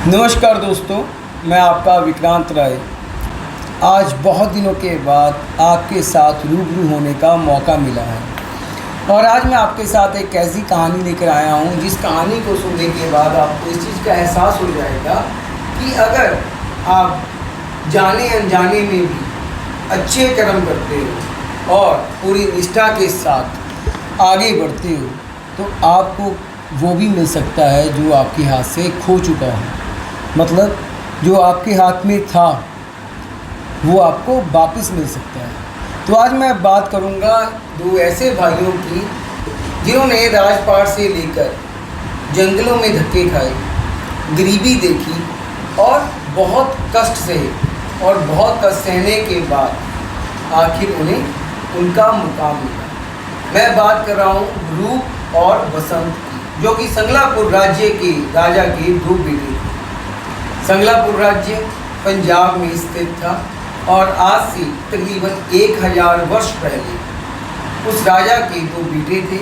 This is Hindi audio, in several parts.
नमस्कार दोस्तों, मैं आपका विक्रांत राय। आज बहुत दिनों के बाद आपके साथ रूबरू होने का मौका मिला है और आज मैं आपके साथ एक ऐसी कहानी लेकर आया हूँ जिस कहानी को सुनने के बाद आपको इस चीज़ का एहसास हो जाएगा कि अगर आप जाने अनजाने में भी अच्छे कर्म करते हो और पूरी निष्ठा के साथ आगे बढ़ते हो तो आपको वो भी मिल सकता है जो आपके हाथ से खो चुका है। मतलब जो आपके हाथ में था वो आपको वापस मिल सकता है। तो आज मैं बात करूंगा दो ऐसे भाइयों की जिन्होंने राजपाट से लेकर जंगलों में धक्के खाए, गरीबी देखी और बहुत कष्ट सहे और बहुत कष्ट सहने के बाद आखिर उन्हें उनका मुकाम मिला। मैं बात कर रहा हूँ रूप और बसंत की, जो कि संगलापुर राज्य के राजा के दो बेटे थे। संगलापुर राज्य पंजाब में स्थित था और आज से तकरीबन 1000 वर्ष पहले उस राजा के दो बेटे थे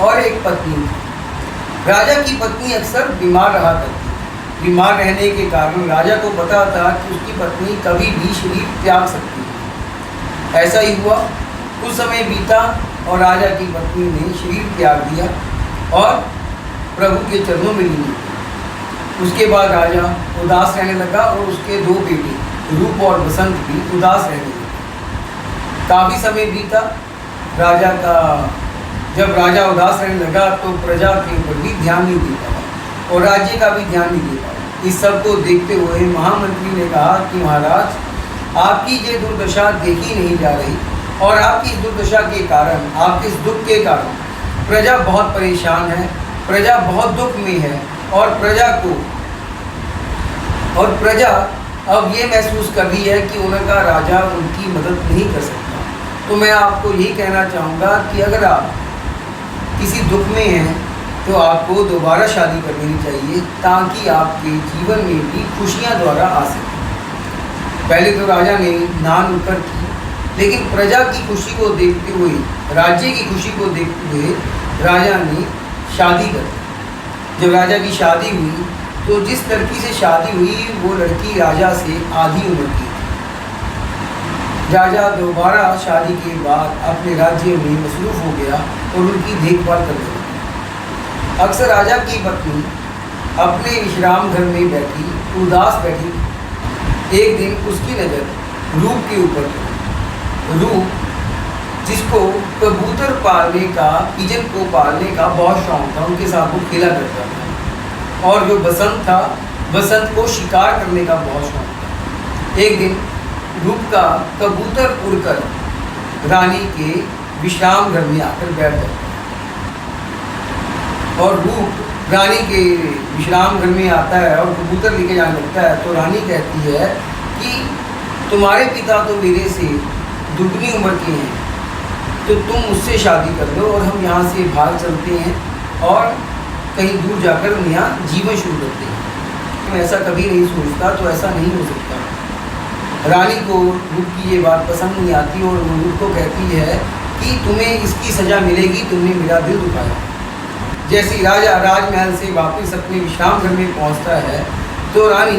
और एक पत्नी थी। राजा की पत्नी अक्सर बीमार रहा करती थी। बीमार रहने के कारण राजा को पता था कि उसकी पत्नी कभी भी शरीर त्याग सकती है। ऐसा ही हुआ। कुछ समय बीता और राजा की पत्नी ने शरीर त्याग दिया और प्रभु के चरणों में लीन। उसके बाद राजा उदास रहने लगा और उसके दो बेटे रूप और बसंत भी उदास रहने लगे। काफ़ी समय बीता। जब राजा उदास रहने लगा तो प्रजा के ऊपर भी ध्यान नहीं दे पाया और राज्य का भी ध्यान नहीं दे पाया। इस सब को देखते हुए महामंत्री ने कहा कि महाराज, आपकी ये दुर्दशा देखी नहीं जा रही और आपकी इस दुर्दशा के कारण, आपके इस दुख के कारण प्रजा बहुत परेशान है, प्रजा बहुत दुख में है और प्रजा अब ये महसूस कर रही है कि उनका राजा उनकी मदद नहीं कर सकता। तो मैं आपको यही कहना चाहूँगा कि अगर आप किसी दुख में हैं तो आपको दोबारा शादी कर लेनी चाहिए ताकि आपके जीवन में भी खुशियाँ दोबारा आ सकें। पहले तो राजा ने नान नुक्कड़ की, लेकिन प्रजा की खुशी को देखते हुए, राज्य की खुशी को देखते हुए राजा ने शादी कर दी। जब राजा की शादी हुई तो जिस लड़की से शादी हुई वो लड़की राजा से आधी उम्र की थी। राजा दोबारा शादी के बाद अपने राज्य में मसरूफ़ हो गया और उनकी देखभाल करने लगा। अक्सर राजा की पत्नी अपने विश्राम घर में बैठी उदास बैठी। एक दिन उसकी नज़र रूप के ऊपर पड़ी। रूप, जिसको कबूतर पालने का, पिजन को पालने का बहुत शौक था, उनके साथ वो खेला करता था। और जो बसंत था, बसंत को शिकार करने का बहुत शौक था। एक दिन रूप का कबूतर उड़कर रानी के विश्राम घर में आकर बैठ जाता है और रूप रानी के विश्राम घर में आता है और कबूतर लेके जाने लगता है। तो रानी कहती है कि तुम्हारे पिता तो मेरे से दुगनी उम्र के हैं, तो तुम मुझसे शादी कर लो और हम यहाँ से भाग चलते हैं और कहीं दूर जाकर यहाँ जीवन शुरू करते हैं। मैं ऐसा कभी नहीं सोचता, तो ऐसा नहीं हो सकता। रानी को रूप की ये बात पसंद नहीं आती और वो रूप को कहती है कि तुम्हें इसकी सज़ा मिलेगी, तुमने मेरा दिल दुखाया। जैसे राजा राजमहल से वापस अपने विश्राम घर में पहुँचता है तो रानी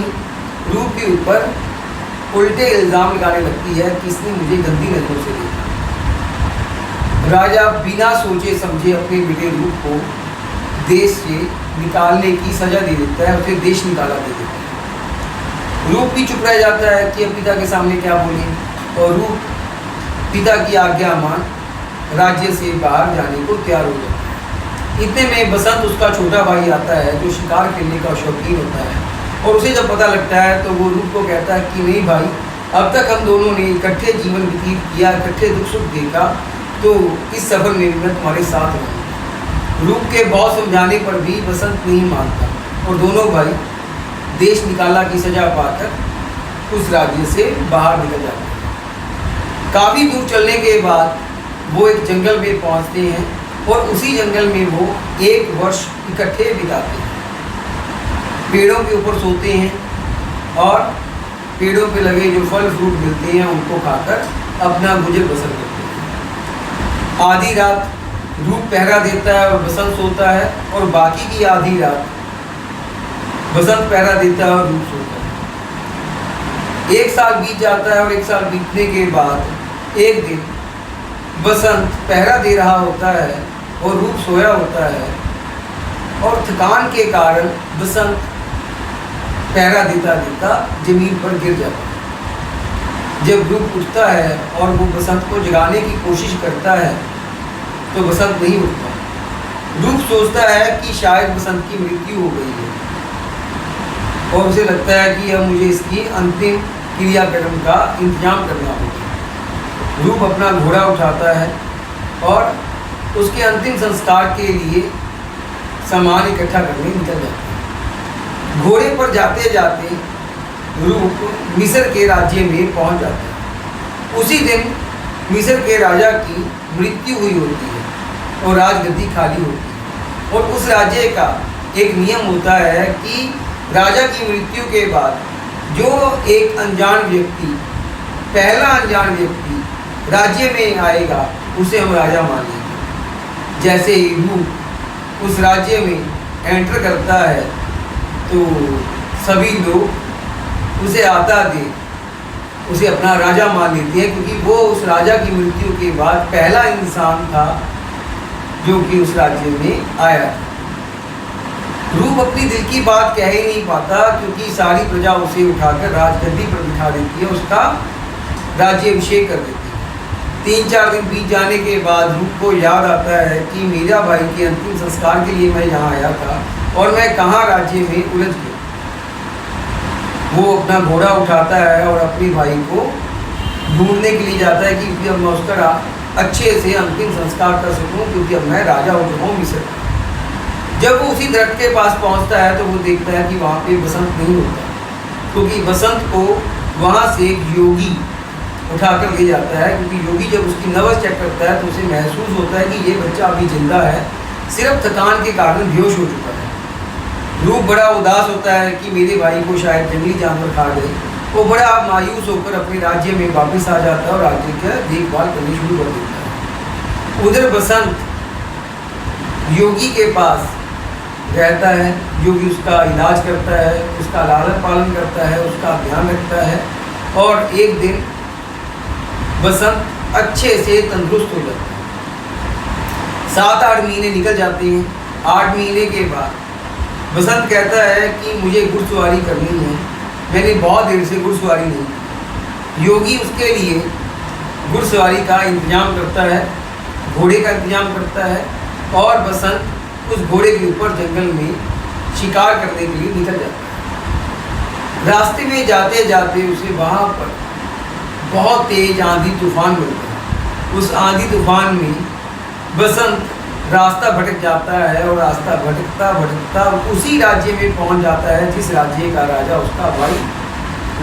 रूप के ऊपर उल्टे इल्ज़ाम लगाने लगती है कि इसने मुझे गंदी नज़रों से देखा। राजा बिना सोचे समझे अपने बेटे रूप को देश से निकालने की सज़ा दे देता है, उसे देश निकाला दे देता है। रूप भी चुप रह जाता है कि अब पिता के सामने क्या बोले और रूप पिता की आज्ञा मान राज्य से बाहर जाने को तैयार हो जाता है। इतने में बसंत, उसका छोटा भाई, आता है जो शिकार खेलने का शौकीन होता है और उसे जब पता लगता है तो वो रूप को कहता है कि नहीं भाई, अब तक हम दोनों ने इकट्ठे जीवन व्यतीत किया, इकट्ठे दुख सुख देखा, तो इस सफ़र में मैं तुम्हारे साथ रहूँगा। रूप के बहुत समझाने पर भी बसंत नहीं मानता और दोनों भाई देश निकाला की सज़ा पाकर उस राज्य से बाहर निकल जाते हैं। काफ़ी दूर चलने के बाद वो एक जंगल में पहुंचते हैं और उसी जंगल में वो 1 वर्ष इकट्ठे बिताते हैं। पेड़ों के ऊपर सोते हैं और पेड़ों पे लगे जो फल फ्रूट मिलते हैं उनको खाकर अपना गुजर बसर करते हैं। आधी रात रूप पहरा देता है और बसंत सोता है और बाकी की आधी रात बसंत पहरा देता है और रूप सोता है। 1 साल बीत जाता है और 1 साल बीतने के बाद एक दिन बसंत पहरा दे रहा होता है और रूप सोया होता है, और थकान के कारण बसंत पहरा देता देता जमीन पर गिर जाता है। जब रूप उठता है और वो बसंत को जगाने की कोशिश करता है तो बसंत नहीं उठता। रूप सोचता है कि शायद बसंत की मृत्यु हो गई है, और उसे लगता है कि अब मुझे इसकी अंतिम क्रियाक्रम का इंतजाम करना होगा। रूप अपना घोड़ा उठाता है और उसके अंतिम संस्कार के लिए सामान इकट्ठा करने निकल जाता है। घोड़े पर जाते जाते रूप मिस्र के राज्य में पहुंच जाता है। उसी दिन मिस्र के राजा की मृत्यु हुई होती है और राजगद्दी खाली होती है, और उस राज्य का एक नियम होता है कि राजा की मृत्यु के बाद जो एक अनजान व्यक्ति, पहला अनजान व्यक्ति राज्य में आएगा उसे हम राजा मानेंगे। जैसे ही रूप उस राज्य में एंटर करता है तो सभी लोग उसे आता देख उसे अपना राजा मान लेते हैं, क्योंकि वो उस राजा की मृत्यु के बाद पहला इंसान था जो कि उस राज्य में आया। रूप अपनी दिल की बात कह ही नहीं पाता, क्योंकि सारी प्रजा उसे उठाकर राजगद्दी पर बिठा देती है, उसका राज्याभिषेक कर देती है। 3-4 दिन बीत जाने के बाद रूप को याद आता है कि मेरा भाई के अंतिम संस्कार के लिए मैं यहाँ आया था और मैं कहाँ राज्य में उलझ गया। वो अपना घोड़ा उठाता है और अपने भाई को ढूंढने के लिए जाता है कि अब मैं उसका अच्छे से अंतिम संस्कार कर सकूं, क्योंकि अब मैं राजा हो चुका हूँ मिस्र का। जब वो उसी दरख्त के पास पहुँचता है तो वो देखता है कि वहाँ पे बसंत नहीं होता, क्योंकि बसंत को वहाँ से एक योगी उठा कर ले जाता है। क्योंकि योगी जब उसकी नब्ज़ चेक करता है तो उसे महसूस होता है कि ये बच्चा अभी जिंदा है, सिर्फ थकान के कारण बेहोश हो चुका है। रूप बड़ा उदास होता है कि मेरे भाई को शायद जंगली जानवर खा गए। वो बड़ा मायूस होकर अपने राज्य में वापस आ जाता है और राज्य की देखभाल करनी शुरू कर देता है। उधर बसंत योगी के पास रहता है, योगी उसका इलाज करता है, उसका लालन पालन करता है, उसका ध्यान रखता है, और एक दिन बसंत अच्छे से तंदुरुस्त हो जाता है। 7-8 महीने निकल जाते हैं। 8 महीने के बाद बसंत कहता है कि मुझे घुड़सवारी करनी है, मैंने बहुत देर से घुड़सवारी नहीं की। योगी उसके लिए घुड़सवारी का इंतजाम करता है, घोड़े का इंतजाम करता है, और बसंत उस घोड़े के ऊपर जंगल में शिकार करने के लिए निकल जाता है। रास्ते में जाते जाते उसे वहाँ पर बहुत तेज आंधी तूफान मिलता है। उस आंधी तूफान में बसंत रास्ता भटक जाता है, और रास्ता भटकता भटकता उसी राज्य में पहुंच जाता है जिस राज्य का राजा उसका भाई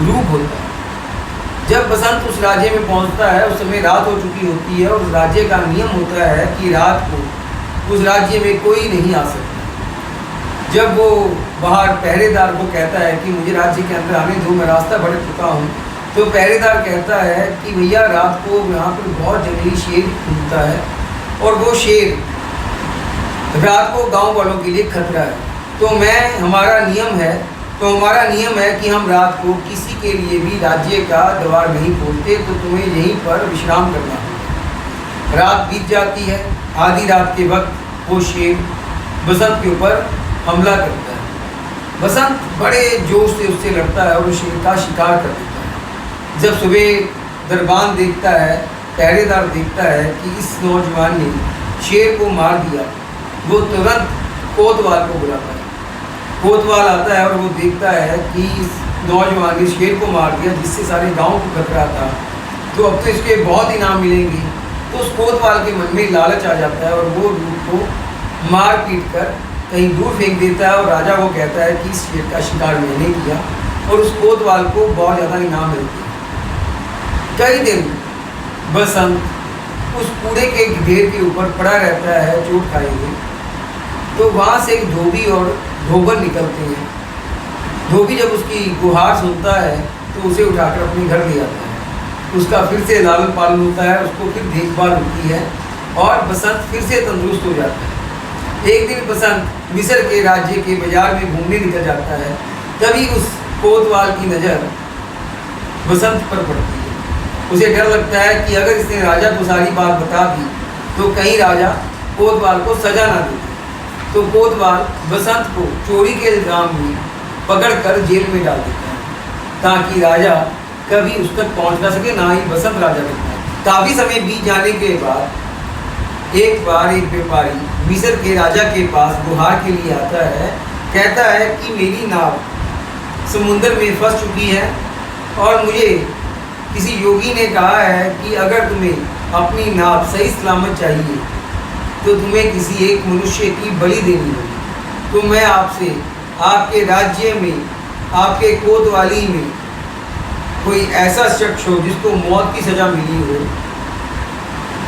रूप होता है। जब बसंत उस राज्य में पहुंचता है उस समय रात हो चुकी होती है, और उस राज्य का नियम होता है कि रात को उस राज्य में कोई नहीं आ सकता। जब वो बाहर पहरेदार को कहता है कि मुझे राज्य के अंदर आने दो, मैं रास्ता भटक चुका हूँ, तो पहरेदार कहता है कि भैया रात को यहाँ पर बहुत जंगली शेर घूमता है, और वो शेर रात को गांव वालों के लिए खतरा है। तो हमारा नियम है कि हम रात को किसी के लिए भी राज्य का द्वार नहीं खोलते, तो तुम्हें यहीं पर विश्राम करना होगा। रात बीत जाती है। आधी रात के वक्त वो शेर बसंत के ऊपर हमला करता है। बसंत बड़े जोश से उससे लड़ता है और उस शेर का शिकार कर देता है। जब सुबह दरबान देखता है, पहरेदार देखता है कि इस नौजवान ने शेर को मार दिया, वो तुरंत कोतवाल को बुलाता है। कोतवाल आता है और वो देखता है कि इस नौजवान ने शेर को मार दिया जिससे सारे गांव को खतरा था, तो अब तो इसके बहुत इनाम मिलेंगे। तो उस कोतवाल के मन में लालच आ जाता है और वो रूप को मार पीट कर कहीं दूर फेंक देता है, और राजा को कहता है कि इस शेर का शिकार मैंने किया, और उस कोतवाल को बहुत ज़्यादा इनाम मिलते हैं। कई दिन बसंत उस कूड़े के ढेर के ऊपर पड़ा रहता है चोट खाए हुए। तो वहाँ से एक धोबी और धोबन निकलते हैं। धोबी जब उसकी गुहार सुनता है तो उसे उठाकर अपने घर ले आता है। उसका फिर से लालन पालन होता है, उसको फिर देखभाल होती है, और बसंत फिर से तंदुरुस्त हो जाता है। एक दिन बसंत मिस्र के राज्य के बाजार में घूमने निकल जाता है। तभी उस कोतवाल की नज़र बसंत पर पड़ती है। उसे डर लगता है कि अगर इसने राजा को सारी बात बता दी तो कहीं राजा कोतवाल को सजा ना दे। तो कोतवाल बसंत को चोरी के इल्ज़ाम में पकड़कर जेल में डाल देता है, ताकि राजा कभी उस तक पहुंच ना सके, ना ही बसंत राजा तक पहुंचे। काफ़ी समय बीत जाने के बाद एक बार एक व्यापारी मिस्र के राजा के पास गुहार के लिए आता है। कहता है कि मेरी नाव समुद्र में फंस चुकी है और मुझे किसी योगी ने कहा है कि अगर तुम्हें अपनी नाव सही सलामत चाहिए तो तुम्हें किसी एक मनुष्य की बलि देनी होगी। तो मैं आपसे आपके राज्य में, आपके कोतवाली में कोई ऐसा शख्स हो जिसको मौत की सज़ा मिली हो,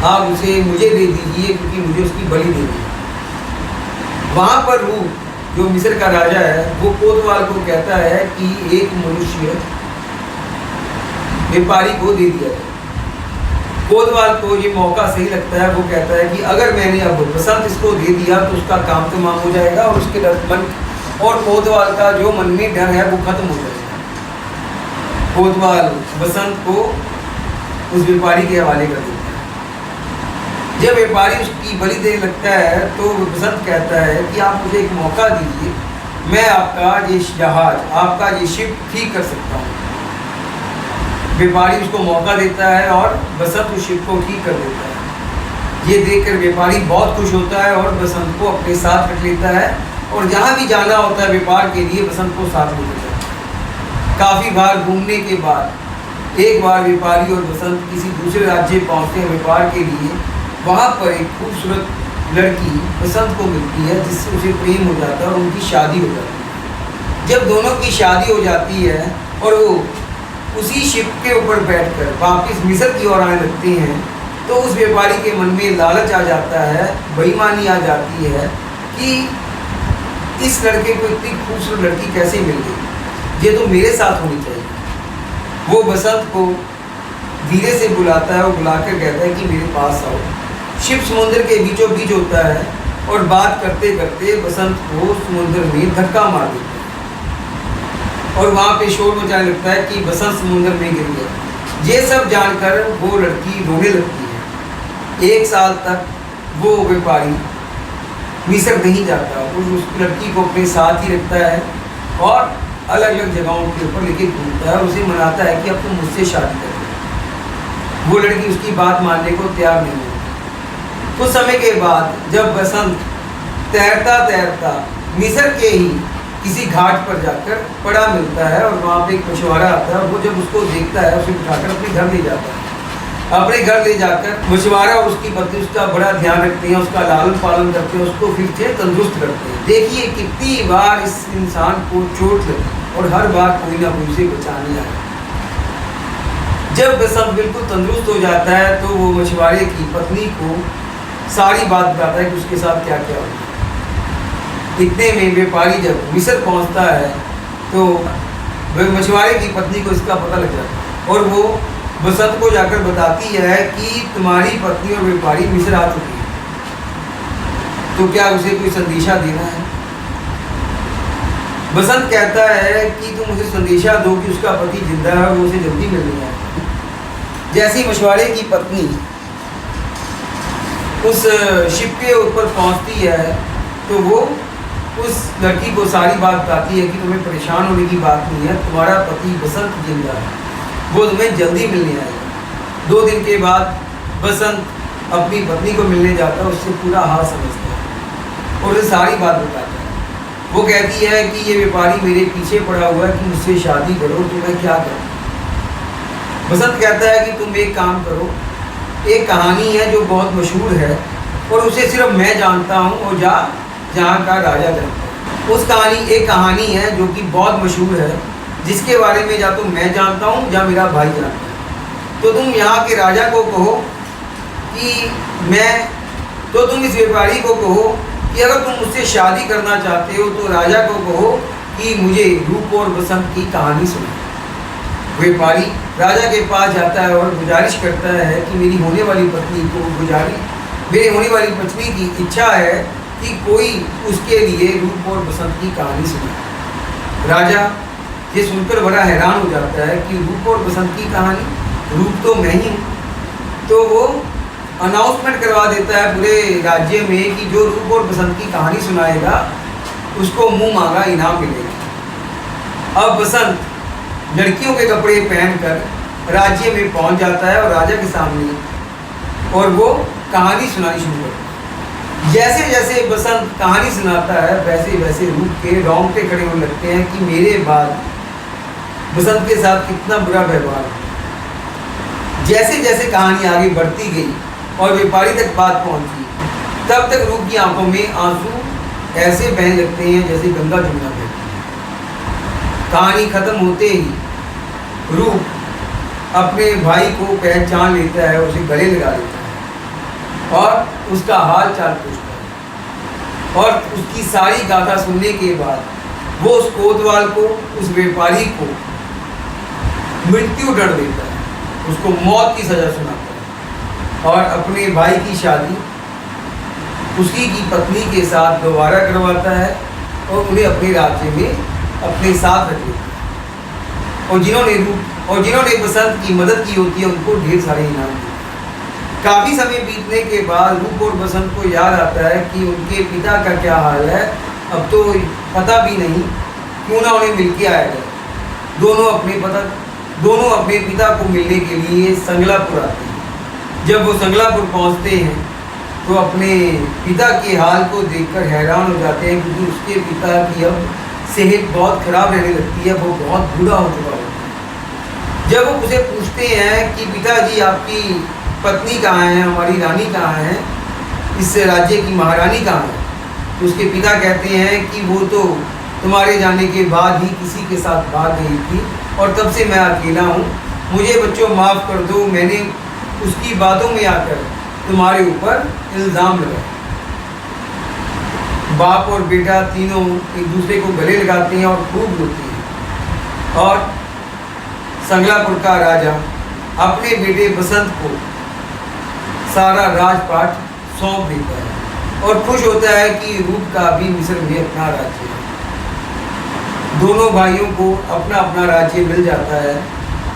आप उसे मुझे दे दीजिए, क्योंकि मुझे उसकी बलि देनी है। वहाँ पर वो जो मिस्र का राजा है वो कोतवाल को कहता है कि एक मनुष्य व्यापारी को दे दिया जाए। कोतवाल को ये मौका सही लगता है। वो कहता है कि अगर मैंने अब बसंत इसको दे दिया तो उसका काम तमाम हो जाएगा और उसके मन और कोतवाल का जो मन में डर है वो खत्म हो जाएगा। कोतवाल बसंत को उस व्यापारी के हवाले कर देता है। जब व्यापारी उसकी बलि देने लगता है तो बसंत कहता है कि आप मुझे एक मौका दीजिए, मैं आपका ये जहाज, आपका ये शिप ठीक कर सकता हूँ। व्यापारी उसको मौका देता है और बसंत उस शिप को ठीक कर देता है। ये देखकर व्यापारी बहुत खुश होता है और बसंत को अपने साथ रख लेता है और जहाँ भी जाना होता है व्यापार के लिए बसंत को साथ लेकर जाता है। काफ़ी बार घूमने के बाद एक बार व्यापारी और बसंत किसी दूसरे राज्य पहुँचते हैं व्यापार के लिए। वहाँ पर एक खूबसूरत लड़की बसंत को मिलती है जिससे उसे प्रेम हो जाता है और उनकी शादी हो जाती है। जब दोनों की शादी हो जाती है और वो उसी शिप के ऊपर बैठकर वापस मिस्र की ओर आने लगते हैं तो उस व्यापारी के मन में लालच आ जाता है, बेईमानी आ जाती है कि इस लड़के को इतनी खूबसूरत लड़की कैसे मिल गई, ये तो मेरे साथ होनी चाहिए। वो बसंत को धीरे से बुलाता है और बुलाकर कहता है कि मेरे पास आओ। शिप समुद्र के बीचों बीच होता है और बात करते करते बसंत को समुद्र में धक्का मार देता है और वहाँ पे शोर मचाने लगता है कि बसंत समुद्र में गिर गया। ये सब जानकर वो लड़की रोने लगती है। एक साल तक वो व्यापारी मिस्र नहीं जाता और उस लड़की को अपने साथ ही रखता है और अलग अलग जगहों के ऊपर लेके घूमता है और उसे मनाता है कि अब तुम मुझसे शादी कर लो। वो लड़की उसकी बात मानने को तैयार नहीं होती। कुछ समय के बाद जब बसंत तैरता तैरता मिस्र के ही किसी घाट पर जाकर पड़ा मिलता है और वहाँ पे एक मछुआरा आता है। वो जब उसको देखता है उसे उठाकर अपने घर ले जाता है। अपने घर ले जाकर मछुआरा और उसकी पत्नी उसका बड़ा ध्यान रखते हैं, उसका लालन पालन करते हैं, उसको फिर से तंदुरुस्त करते हैं। देखिए कितनी बार इस इंसान को चोट लगी और हर बार कोई ना कोई उसे बचाने आया। जब बसंत बिल्कुल तंदुरुस्त हो जाता है तो वो मछुआरे की पत्नी को सारी बात बताता है कि उसके साथ क्या क्या हुआ। इतने में व्यापारी जब मिस्र पहुंचता है तो वह मछुआरे की पत्नी को इसका पता लग जाता है और वो बसंत को जाकर बताती है कि तुम्हारी पत्नी और व्यापारी मिस्र आ चुकी है, तो क्या उसे कोई संदेशा देना है। बसंत कहता है कि तुम उसे संदेशा दो कि उसका पति जिंदा है और वो उसे जल्दी मिलने आए। जैसे ही मछुआरे की पत्नी उस शिप के ऊपर पहुंचती है तो वो उस लड़की को सारी बात बताती है कि तुम्हें परेशान होने की बात नहीं है, तुम्हारा पति बसंत जिंदा है, वो तुम्हें जल्दी मिलने आएगा। 2 दिन के बाद बसंत अपनी पत्नी को मिलने जाता है, उससे पूरा हाल समझता है और उसे सारी बात बताता है। वो कहती है कि ये व्यापारी मेरे पीछे पड़ा हुआ है कि मुझसे शादी करो, तो मैं क्या करूँ। बसंत कहता है कि तुम एक काम करो, एक कहानी है जो बहुत मशहूर है और उसे सिर्फ मैं जानता हूँ और जहाँ का राजा जानता है। उस एक कहानी है जो कि बहुत मशहूर है, जिसके बारे में या तो मैं जानता हूँ या मेरा भाई जानता है। तो तुम यहाँ के राजा को कहो कि तुम इस व्यापारी को कहो कि अगर तुम मुझसे शादी करना चाहते हो तो राजा को कहो कि मुझे रूप और बसंत की कहानी सुनाओ। व्यापारी राजा के पास जाता है और गुजारिश करता है कि मेरी होने वाली पत्नी की इच्छा है कि कोई उसके लिए रूप और बसंत की कहानी सुनाए। राजा ये सुनकर बड़ा हैरान हो जाता है कि रूप और बसंत की कहानी, रूप तो मैं ही हूँ। तो वो अनाउंसमेंट करवा देता है पूरे राज्य में कि जो रूप और बसंत की कहानी सुनाएगा उसको मुंह मांगा इनाम मिलेगा। अब बसंत लड़कियों के कपड़े पहनकर राज्य में पहुंच जाता है और राजा के सामने, और वो कहानी सुनानी शुरू करता है। जैसे जैसे बसंत कहानी सुनाता है वैसे वैसे रूप के रोंगटे खड़े होने लगते हैं कि मेरे बाद बसंत के साथ कितना बुरा व्यवहार है। जैसे जैसे कहानी आगे बढ़ती गई और व्यापारी तक बात पहुंची, तब तक रूप की आंखों में आंसू ऐसे बहने लगते हैं जैसे गंगा जमुना बहती है। कहानी खत्म होते ही रूप अपने भाई को पहचान लेता है, उसे गले लगा लेता है और उसका हाल चाल पूछता है। और उसकी सारी गाथा सुनने के बाद वो उस कोतवाल को, उस व्यापारी को मृत्यु दंड देता है, उसको मौत की सजा सुनाता है और अपने भाई की शादी उसी की पत्नी के साथ दोबारा करवाता है और उन्हें अपने राज्य में अपने साथ रख लेता है। और जिन्होंने बसंत की मदद की होती है उनको ढेर सारे इनाम देते हैं। काफ़ी समय बीतने के बाद रूप और बसंत को याद आता है कि उनके पिता का क्या हाल है। अब तो पता भी नहीं क्यों ना उन्हें मिल के आया जाए। दोनों अपने पिता को मिलने के लिए संगलापुर आते हैं। जब वो संगलापुर पहुंचते हैं तो अपने पिता के हाल को देखकर हैरान हो जाते हैं, क्योंकि उसके पिता की अब सेहत बहुत खराब रहने लगती है, वो बहुत बूढ़ा हो चुका होता है। जब वो उसे पूछते हैं कि पिताजी आपकी पत्नी कहाँ है, हमारी रानी कहाँ है, इस राज्य की महारानी कहाँ है, तो उसके पिता कहते हैं कि वो तो तुम्हारे जाने के बाद ही किसी के साथ भाग गई थी और तब से मैं अकेला हूँ। मुझे बच्चों माफ़ कर दो, मैंने उसकी बातों में आकर तुम्हारे ऊपर इल्ज़ाम लगाया। बाप और बेटा तीनों एक दूसरे को गले लगाते हैं और खूब रोते हैं। और संगलापुर का राजा अपने बेटे बसंत को सारा राजपाट सौंप देता है और खुश होता है कि रूप का भी मिस्र में अपना राज्य है। दोनों भाइयों को अपना अपना राज्य मिल जाता है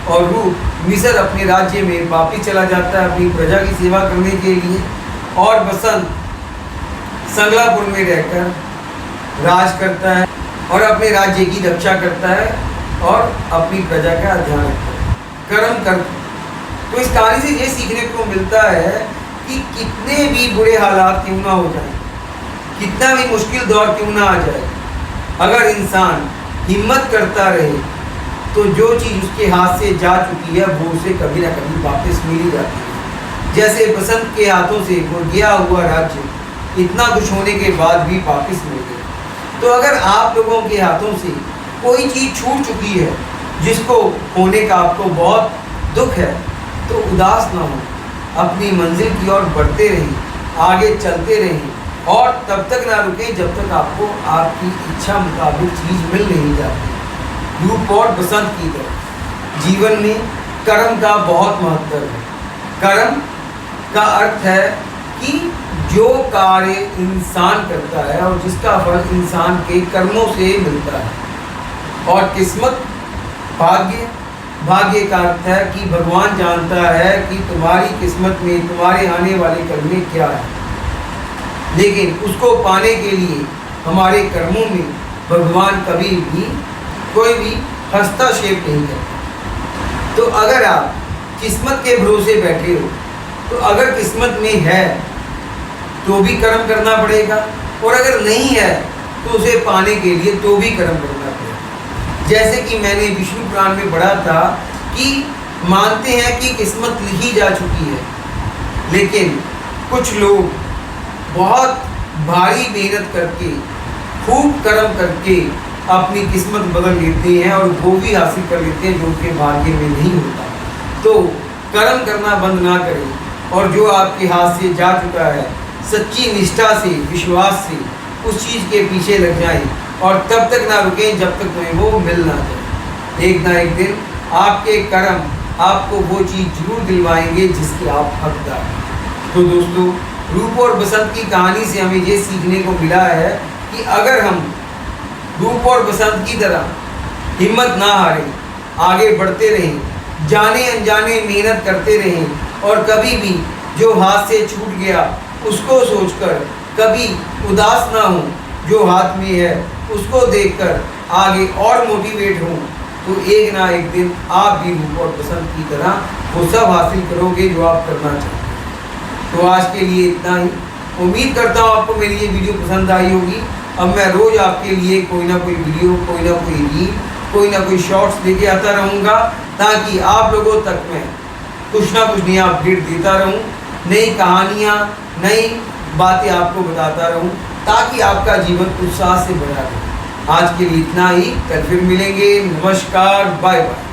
और रूप मिस्र अपने राज्य में वापिस चला जाता है अपनी प्रजा की सेवा करने के लिए, और बसंत संगलापुर में रहकर राज करता है और अपने राज्य की रक्षा करता है और अपनी प्रजा का ध्यान रखता है। कर्म कर। तो इस कहानी से ये सीखने को मिलता है कि कितने भी बुरे हालात क्यों ना हो जाए, कितना भी मुश्किल दौर क्यों ना आ जाए, अगर इंसान हिम्मत करता रहे तो जो चीज़ उसके हाथ से जा चुकी है वो उसे कभी ना कभी वापस मिल ही जाती है। जैसे बसंत के हाथों से वो गया हुआ राज्य इतना कुछ होने के बाद भी वापस मिल गया। तो अगर आप लोगों के हाथों से कोई चीज़ छूट चुकी है जिसको होने का आपको बहुत दुख है, तो उदास ना हो, अपनी मंजिल की ओर बढ़ते रहें, आगे चलते रहें और तब तक ना रुकें जब तक आपको आपकी इच्छा मुताबिक चीज़ मिल नहीं जाती। रूप और बसंत की तरह जीवन में कर्म का बहुत महत्व है। कर्म का अर्थ है कि जो कार्य इंसान करता है और जिसका फल इंसान के कर्मों से मिलता है। और किस्मत, भाग्य का अर्थ है कि भगवान जानता है कि तुम्हारी किस्मत में तुम्हारे आने वाले कल में क्या है, लेकिन उसको पाने के लिए हमारे कर्मों में भगवान कभी भी कोई भी हस्तक्षेप नहीं करता। तो अगर आप किस्मत के भरोसे बैठे हो, तो अगर किस्मत में है तो भी कर्म करना पड़ेगा, और अगर नहीं है तो उसे पाने के लिए तो भी कर्म करना पड़ेगा। जैसे कि मैंने विष्णु पुराण में पढ़ा था कि मानते हैं कि किस्मत लिखी जा चुकी है, लेकिन कुछ लोग बहुत भारी मेहनत करके, खूब कर्म करके अपनी किस्मत बदल लेते हैं और वो भी हासिल कर लेते हैं जो उनके भाग्य में नहीं होता। तो कर्म करना बंद ना करें और जो आपके हाथ से जा चुका है सच्ची निष्ठा से, विश्वास से उस चीज़ के पीछे लग जाएं और तब तक ना रुकें जब तक तुम्हें वो मिल ना जाए। एक ना एक दिन आपके कर्म आपको वो चीज़ जरूर दिलवाएंगे जिसके आप हकदार हैं। तो दोस्तों, रूप और बसंत की कहानी से हमें ये सीखने को मिला है कि अगर हम रूप और बसंत की तरह हिम्मत ना हारें, आगे बढ़ते रहें, जाने अनजाने मेहनत करते रहें और कभी भी जो हाथ से छूट गया उसको सोचकर कभी उदास ना हो, जो हाथ में है उसको देखकर आगे और मोटिवेट हो, तो एक ना एक दिन आप भी रूप और बसंत की तरह वो सब हासिल करोगे जो आप करना चाहते हैं। तो आज के लिए इतना ही। उम्मीद करता हूँ आपको मेरी ये वीडियो पसंद आई होगी। अब मैं रोज़ आपके लिए कोई ना कोई वीडियो, कोई ना कोई रील, कोई ना कोई शॉर्ट्स लेके आता रहूँगा, ताकि आप लोगों तक मैं कुछ ना कुछ नया अपडेट देता रहूँ, नई कहानियाँ, नई बातें आपको बताता रहूँ, ताकि आपका जीवन उत्साह से भरा रहे। आज के लिए इतना ही। कल फिर मिलेंगे। नमस्कार, बाय बाय।